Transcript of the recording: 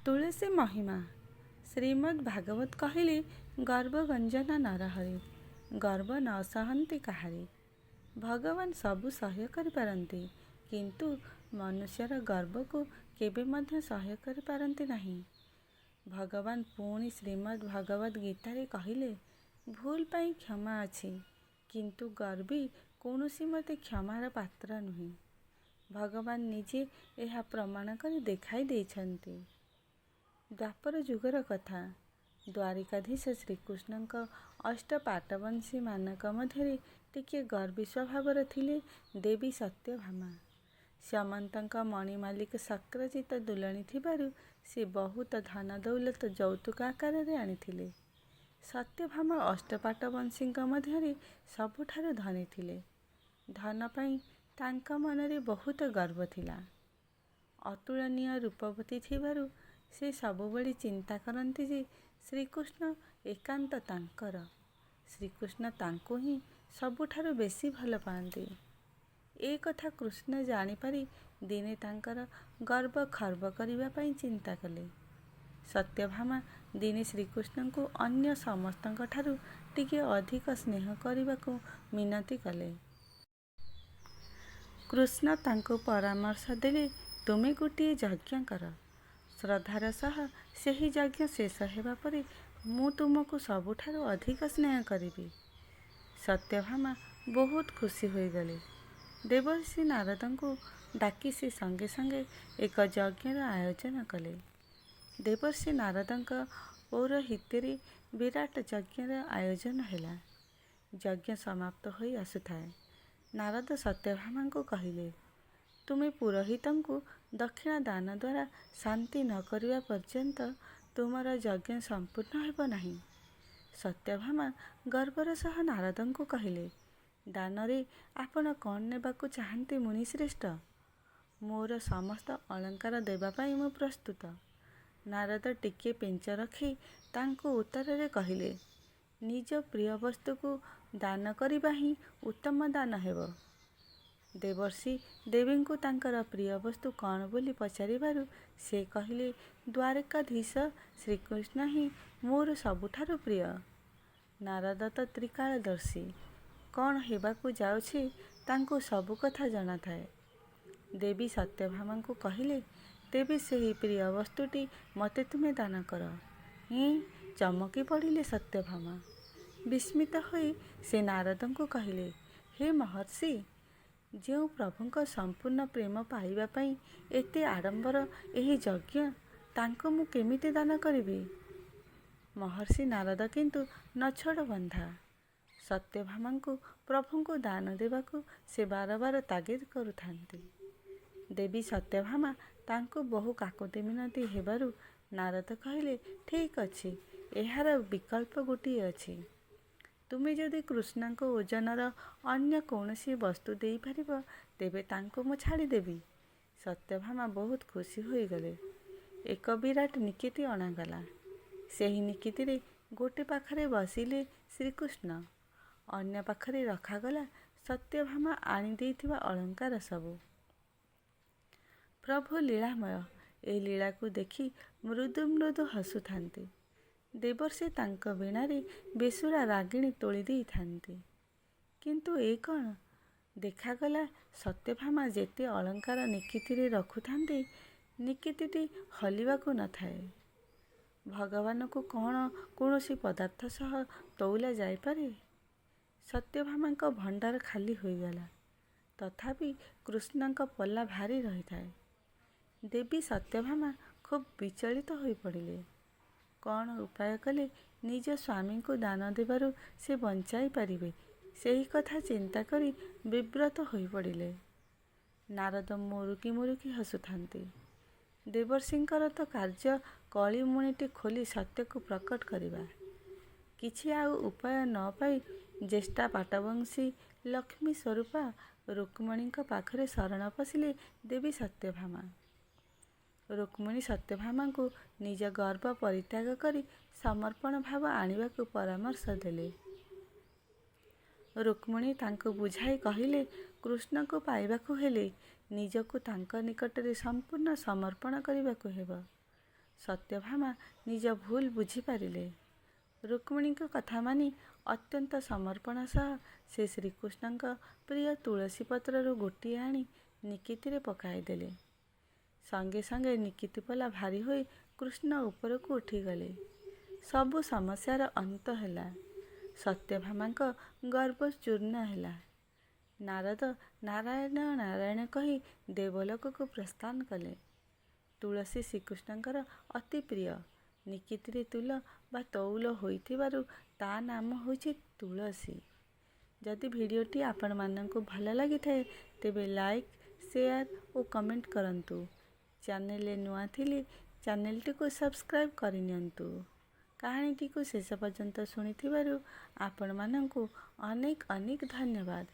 ତୁଳସୀ ମହିମା। ଶ୍ରୀମଦ୍ ଭାଗବତ କହିଲେ, ଗର୍ବ-ଗଞ୍ଜନ ନରହରି, ଗର୍ବ ନ ସହନ୍ତି କାହାରି। ଭଗବାନ ସବୁ ସହ୍ୟ କରିପାରନ୍ତି, କିନ୍ତୁ ମନୁଷ୍ୟର ଗର୍ବକୁ କେବେ ମଧ୍ୟ ସହ୍ୟ କରିପାରନ୍ତି ନାହିଁ। ଭଗବାନ ପୁଣି ଶ୍ରୀମଦ୍ ଭଗବତ ଗୀତାରେ କହିଲେ, ଭୁଲ ପାଇଁ କ୍ଷମା ଅଛି, କିନ୍ତୁ ଗର୍ବୀ କୌଣସି ମତେ କ୍ଷମାର ପାତ୍ର ନୁହେଁ। ଭଗବାନ ନିଜେ ଏହା ପ୍ରମାଣ କରି ଦେଖାଇ ଦେଇଛନ୍ତି। ଦ୍ୱାପର ଯୁଗର କଥା। ଦ୍ୱାରିକାଧୀଶ ଶ୍ରୀକୃଷ୍ଣଙ୍କ ଅଷ୍ଟପାଟବଂଶୀମାନଙ୍କ ମଧ୍ୟରେ ଟିକିଏ ଗର୍ବୀ ସ୍ୱଭାବର ଥିଲେ ଦେବୀ ସତ୍ୟଭାମା। ସ୍ୟମନ୍ତଙ୍କ ମଣିମାଲିକ ଶକ୍ରଜିତ ଦୁଲଣୀ ଥିବାରୁ ସେ ବହୁତ ଧନ ଦୌଲତ ଯୌତୁକ ଆକାରରେ ଆଣିଥିଲେ। ସତ୍ୟଭାମା ଅଷ୍ଟପାଟବଂଶୀଙ୍କ ମଧ୍ୟରେ ସବୁଠାରୁ ଧନୀ ଥିଲେ। ଧନ ପାଇଁ ତାଙ୍କ ମନରେ ବହୁତ ଗର୍ବ ଥିଲା। ଅତୁଳନୀୟ ରୂପବତୀ ଥିବାରୁ ସେ ସବୁବେଳେ ଚିନ୍ତା କରନ୍ତି ଯେ ଶ୍ରୀକୃଷ୍ଣ ଏକାନ୍ତ ତାଙ୍କର। ଶ୍ରୀକୃଷ୍ଣ ତାଙ୍କୁ ହିଁ ସବୁଠାରୁ ବେଶୀ ଭଲ ପାଆନ୍ତି। ଏ କଥା କୃଷ୍ଣ ଜାଣିପାରି ଦିନେ ତାଙ୍କର ଗର୍ବ ଖର୍ବ କରିବା ପାଇଁ ଚିନ୍ତା କଲେ। ସତ୍ୟଭାମା ଦିନେ ଶ୍ରୀକୃଷ୍ଣଙ୍କୁ ଅନ୍ୟ ସମସ୍ତଙ୍କଠାରୁ ଟିକିଏ ଅଧିକ ସ୍ନେହ କରିବାକୁ ମିନତି କଲେ। କୃଷ୍ଣ ତାଙ୍କୁ ପରାମର୍ଶ ଦେଲେ, ତୁମେ ଗୋଟିଏ ଯଜ୍ଞ କର। ଶ୍ରଦ୍ଧାର ସହ ସେହି ଯଜ୍ଞ ଶେଷ ହେବା ପରେ ମୁଁ ତୁମକୁ ସବୁଠାରୁ ଅଧିକ ସ୍ନେହ କରିବି। ସତ୍ୟଭାମା ବହୁତ ଖୁସି ହୋଇଗଲେ। ଦେବର୍ଷି ନାରଦଙ୍କୁ ଡାକି ସେ ସଙ୍ଗେ ସଙ୍ଗେ ଏକ ଯଜ୍ଞର ଆୟୋଜନ କଲେ। ଦେବର୍ଷି ନାରଦଙ୍କ ପୌରୋହିତ୍ୟରେ ବିରାଟ ଯଜ୍ଞର ଆୟୋଜନ ହେଲା। ଯଜ୍ଞ ସମାପ୍ତ ହୋଇ ଆସୁଥାଏ। ନାରଦ ସତ୍ୟଭାମାଙ୍କୁ କହିଲେ, ତୁମେ ପୁରୋହିତଙ୍କୁ ଦକ୍ଷିଣା ଦାନ ଦ୍ୱାରା ଶାନ୍ତି ନ କରିବା ପର୍ଯ୍ୟନ୍ତ ତୁମର ଯଜ୍ଞ ସମ୍ପୂର୍ଣ୍ଣ ହେବ ନାହିଁ। ସତ୍ୟଭାମା ଗର୍ବର ସହ ନାରଦଙ୍କୁ କହିଲେ, ଦାନରେ ଆପଣ କ'ଣ ନେବାକୁ ଚାହାନ୍ତି ମୁନିଶ୍ରେଷ୍ଠ? ମୋର ସମସ୍ତ ଅଳଙ୍କାର ଦେବା ପାଇଁ ମୁଁ ପ୍ରସ୍ତୁତ। ନାରଦ ଟିକିଏ ପେଞ୍ଚ ରଖି ତାଙ୍କୁ ଉତ୍ତରରେ କହିଲେ, ନିଜ ପ୍ରିୟ ବସ୍ତୁକୁ ଦାନ କରିବା ହିଁ ଉତ୍ତମ ଦାନ ହେବ। ଦେବର୍ଷି ଦେବୀଙ୍କୁ ତାଙ୍କର ପ୍ରିୟ ବସ୍ତୁ କ'ଣ ବୋଲି ପଚାରିବାରୁ ସେ କହିଲେ, ଦ୍ୱାରକାଧୀଶ ଶ୍ରୀକୃଷ୍ଣ ହିଁ ମୋର ସବୁଠାରୁ ପ୍ରିୟ। ନାରଦ ତ ତ୍ରିକାଳଦର୍ଶୀ, କ'ଣ ହେବାକୁ ଯାଉଛି ତାଙ୍କୁ ସବୁ କଥା ଜଣାଥାଏ। ଦେବୀ ସତ୍ୟଭାମାଙ୍କୁ କହିଲେ, ତେବେ ସେହି ପ୍ରିୟ ବସ୍ତୁଟି ମୋତେ ତୁମେ ଦାନ କର। ଚମକି ପଡ଼ିଲେ ସତ୍ୟଭାମା। ବିସ୍ମିତ ହୋଇ ସେ ନାରଦଙ୍କୁ କହିଲେ, ହେ ମହର୍ଷି, ଯେଉଁ ପ୍ରଭୁଙ୍କ ସମ୍ପୂର୍ଣ୍ଣ ପ୍ରେମ ପାଇବା ପାଇଁ ଏତେ ଆଡ଼ମ୍ବର ଏହି ଯଜ୍ଞ, ତାଙ୍କୁ ମୁଁ କେମିତି ଦାନ କରିବି? ମହର୍ଷି ନାରଦ କିନ୍ତୁ ନଛୋଡ଼ବନ୍ଧା। ସତ୍ୟଭାମାଙ୍କୁ ପ୍ରଭୁଙ୍କୁ ଦାନ ଦେବାକୁ ସେ ବାର ବାର ତାଗିଦ କରୁଥାନ୍ତି। ଦେବୀ ସତ୍ୟଭାମା ତାଙ୍କୁ ବହୁ କାକୁତି ମିନତି ହେବାରୁ ନାରଦ କହିଲେ, ଠିକ୍ ଅଛି, ଏହାର ବିକଳ୍ପ ଗୋଟିଏ ଅଛି। ତୁମେ ଯଦି କୃଷ୍ଣଙ୍କ ଓଜନର ଅନ୍ୟ କୌଣସି ବସ୍ତୁ ଦେଇପାରିବ, ତେବେ ତାଙ୍କୁ ମୁଁ ଛାଡ଼ିଦେବି। ସତ୍ୟଭାମା ବହୁତ ଖୁସି ହୋଇଗଲେ। ଏକ ବିରାଟ ନିକିତି ଅଣାଗଲା। ସେହି ନିକିତିରେ ଗୋଟେ ପାଖରେ ବସିଲେ ଶ୍ରୀକୃଷ୍ଣ, ଅନ୍ୟ ପାଖରେ ରଖାଗଲା ସତ୍ୟଭାମା ଆଣି ଦେଇଥିବା ଅଳଙ୍କାର ସବୁ। ପ୍ରଭୁ ଲୀଳାମୟ। ଏ ଲୀଳାକୁ ଦେଖି ମୃଦୁ ମୃଦୁ ହସୁଥାନ୍ତି। ଦେବର୍ଷି ତାଙ୍କ ବୀଣାରେ ବେସୁରା ରାଗିଣୀ ତୋଳି ଦେଇଥାନ୍ତି। କିନ୍ତୁ ଏ କ'ଣ? ଦେଖାଗଲା ସତ୍ୟଭାମା ଯେତେ ଅଳଙ୍କାର ନିକିତିରେ ରଖୁଥାନ୍ତି, ନିକିତିଟି ହଲିବାକୁ ନଥାଏ। ଭଗବାନଙ୍କୁ କ'ଣ କୌଣସି ପଦାର୍ଥ ସହ ତଉଲା ଯାଇପାରେ? ସତ୍ୟଭାମାଙ୍କ ଭଣ୍ଡାର ଖାଲି ହୋଇଗଲା। ତଥାପି କୃଷ୍ଣଙ୍କ ପଲ୍ଲା ଭାରି ରହିଥାଏ। ଦେବୀ ସତ୍ୟଭାମା ଖୁବ୍ ବିଚଳିତ ହୋଇପଡ଼ିଲେ। କ'ଣ ଉପାୟ କଲେ ନିଜ ସ୍ୱାମୀଙ୍କୁ ଦାନ ଦେବାରୁ ସେ ବଞ୍ଚାଇ ପାରିବେ, ସେହି କଥା ଚିନ୍ତା କରି ବିବ୍ରତ ହୋଇପଡ଼ିଲେ। ନାରଦ ମୁରୁକି ମୁରୁକି ହସୁଥାନ୍ତି। ଦେବର୍ଷିଙ୍କର ତ କାର୍ଯ୍ୟ କଳିମୁଣିଟି ଖୋଲି ସତ୍ୟକୁ ପ୍ରକଟ କରିବା। କିଛି ଆଉ ଉପାୟ ନ ପାଇ ଜ୍ୟେଷ୍ଠା ପାଟବଂଶୀ ଲକ୍ଷ୍ମୀ ସ୍ୱରୂପା ରୁକ୍ମିଣୀଙ୍କ ପାଖରେ ଶରଣ ପଶିଲେ ଦେବୀ ସତ୍ୟଭାମା। ରୁକ୍ମିଣୀ ସତ୍ୟଭାମାଙ୍କୁ ନିଜ ଗର୍ବ ପରିତ୍ୟାଗ କରି ସମର୍ପଣ ଭାବ ଆଣିବାକୁ ପରାମର୍ଶ ଦେଲେ। ରୁକ୍ମିଣୀ ତାଙ୍କୁ ବୁଝାଇ କହିଲେ, କୃଷ୍ଣଙ୍କୁ ପାଇବାକୁ ହେଲେ ନିଜକୁ ତାଙ୍କ ନିକଟରେ ସମ୍ପୂର୍ଣ୍ଣ ସମର୍ପଣ କରିବାକୁ ହେବ। ସତ୍ୟଭାମା ନିଜ ଭୁଲ ବୁଝିପାରିଲେ। ରୁକ୍ମିଣୀଙ୍କ କଥା ମାନି ଅତ୍ୟନ୍ତ ସମର୍ପଣ ସହ ସେ ଶ୍ରୀକୃଷ୍ଣଙ୍କ ପ୍ରିୟ ତୁଳସୀ ପତ୍ରରୁ ଗୋଟିଏ ଆଣି ନିକିତିରେ ପକାଇଦେଲେ। ସଙ୍ଗେ ସଙ୍ଗେ ନିକିତି ପଲା ଭାରି ହୋଇ କୃଷ୍ଣ ଉପରକୁ ଉଠିଗଲେ। ସବୁ ସମସ୍ୟାର ଅନ୍ତ ହେଲା। ସତ୍ୟଭାମାଙ୍କ ଗର୍ବ ଚୂର୍ଣ୍ଣ ହେଲା। ନାରଦ ନାରାୟଣ ନାରାୟଣ କହି ଦେବଲୋକକୁ ପ୍ରସ୍ଥାନ କଲେ। ତୁଳସୀ ଶ୍ରୀକୃଷ୍ଣଙ୍କର ଅତି ପ୍ରିୟ। ନିକିତିରେ ତୁଲ ବା ତଉଲ ହୋଇଥିବାରୁ ତା ନାମ ହେଉଛି ତୁଳସୀ। ଯଦି ଭିଡ଼ିଓଟି ଆପଣମାନଙ୍କୁ ଭଲ ଲାଗିଥାଏ ତେବେ ଲାଇକ୍, ସେୟାର ଓ କମେଣ୍ଟ କରନ୍ତୁ। ଚ୍ୟାନେଲରେ ନୂଆ ଥିଲେ ଚ୍ୟାନେଲଟିକୁ ସବସ୍କ୍ରାଇବ୍ କରିନିଅନ୍ତୁ। କାହାଣୀଟିକୁ ଶେଷ ପର୍ଯ୍ୟନ୍ତ ଶୁଣିଥିବାରୁ ଆପଣମାନଙ୍କୁ ଅନେକ ଅନେକ ଧନ୍ୟବାଦ।